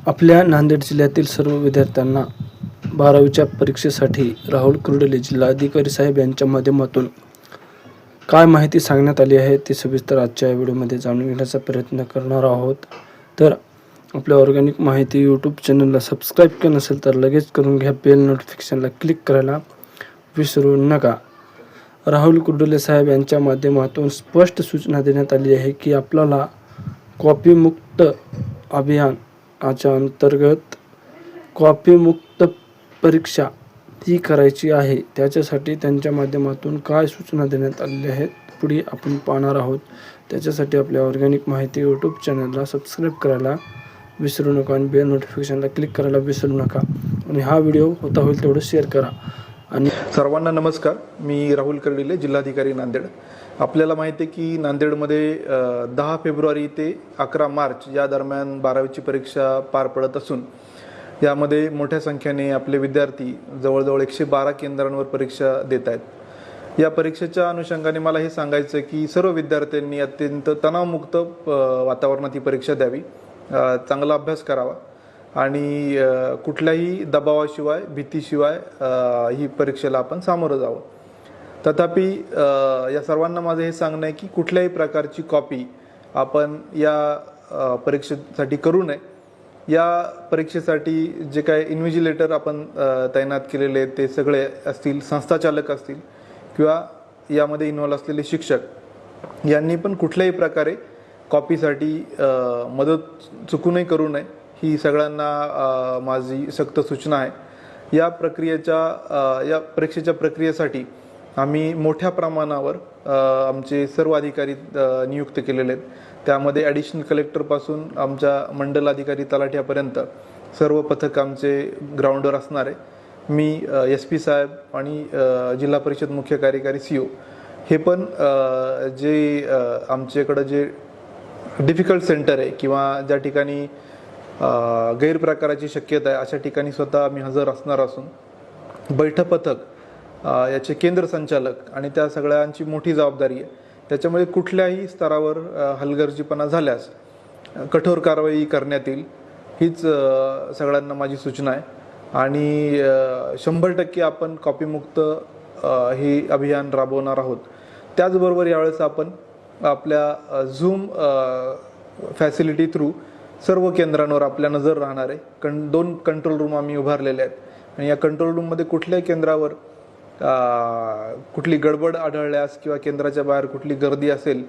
आपल्या नांदेड जिल्ह्यातील सर्व विद्यार्थ्यांना 12वीच्या परीक्षेसाठी राहुल कुर्डले जिल्हाधिकारी साहेब यांच्या माध्यमातून काय माहिती सांगण्यात आली आहे ते सविस्तर आजच्या या व्हिडिओमध्ये जाणून घेण्याचा प्रयत्न करणार आहोत. तर आपल्या ऑर्गॅनिक माहिती यूट्यूब चॅनलला सबस्क्राईब केलं नसेल तर लगेच करून घ्या. बेल नोटिफिकेशनला क्लिक करायला विसरू नका. राहुल कुर्डले साहेब यांच्या माध्यमातून स्पष्ट सूचना देण्यात आली आहे की आपल्याला कॉपीमुक्त अभियानाच्या अंतर्गत कॉपीमुक्त परीक्षा ही करायची आहे. त्याच्यासाठी त्यांच्या माध्यमातून काय सूचना देण्यात आलेल्या आहेत पुढे आपण पाहणार आहोत. त्याच्यासाठी आपल्या ऑर्गॅनिक माहिती यूट्यूब चॅनलला सबस्क्राईब करायला विसरू नका आणि बेल नोटिफिकेशनला क्लिक करायला विसरू नका आणि हा व्हिडिओ होता होईल तेवढं शेअर करा. आणि सर्वांना नमस्कार. मी राहुल कुर्डले, जिल्हाधिकारी नांदेड. आपल्याला माहिती आहे की नांदेडमध्ये 10 फेब्रुवारी ते 11 मार्च या दरम्यान 12वीची परीक्षा पार पडत असून यामध्ये मोठ्या संख्येने आपले विद्यार्थी जवळजवळ 112 केंद्रांवर परीक्षा देत आहेत. या परीक्षेच्या अनुषंगाने मला हे सांगायचं आहे की सर्व विद्यार्थ्यांनी अत्यंत तणावमुक्त वातावरणात ही परीक्षा द्यावी, चांगला अभ्यास करावा आणि कुठल्याही दबावाशिवाय भीतीशिवाय ही परीक्षेला आपण सामोरं जावं. तथापि या सर्वांना माझं हे सांगणं आहे की कुठल्याही प्रकारची कॉपी आपण या परीक्षेसाठी करू नये. या परीक्षेसाठी जे काय इन्व्हिजिलेटर आपण तैनात केलेले आहेत ते सगळे असतील, संस्थाचालक असतील किंवा यामध्ये इन्व्हॉल्व असलेले शिक्षक यांनी पण कुठल्याही प्रकारे कॉपीसाठी मदत चुकूनही करू नये ही सगळ्यांना माझी सक्त सूचना आहे. या परीक्षेच्या प्रक्रियेसाठी आम्ही मोठ्या प्रमाणावर आमचे सर्व अधिकारी नियुक्त केलेले आहेत. त्यामध्ये ॲडिशनल कलेक्टरपासून आमच्या मंडल अधिकारी तलाठ्यापर्यंत सर्व पथक आमचे ग्राउंडवर असणार आहे. मी SP साहेब आणि जिल्हा परिषद मुख्य कार्यकारी CO हे पण जे आमच्याकडं जे डिफिकल्ट सेंटर आहे किंवा ज्या ठिकाणी गैरप्रकाराची शक्यता आहे अशा ठिकाणी स्वतः आम्ही हजर असणार असून बैठक पथक याचे केंद्र संचालक आणि त्या सगळ्यांची मोठी जबाबदारी आहे. त्याच्यामुळे कुठल्याही स्तरावर हलगर्जीपणा झाल्यास कठोर कारवाई करण्यात येईल हीच सगळ्यांना माझी सूचना आहे. आणि 100% आपण कॉपीमुक्त हे अभियान राबवणार आहोत. त्याचबरोबर यावेळेस आपण आपल्या झूम फॅसिलिटी थ्रू सर्व केंद्रांवर आपल्या नजर राहणार आहे. 2 कंट्रोल रूम आम्ही उभारलेले आहेत आणि या कंट्रोल रूममध्ये कुठल्याही केंद्रावर कुठली गडबड आढळल्यास किंवा केंद्राच्या बाहेर कुठली गर्दी असेल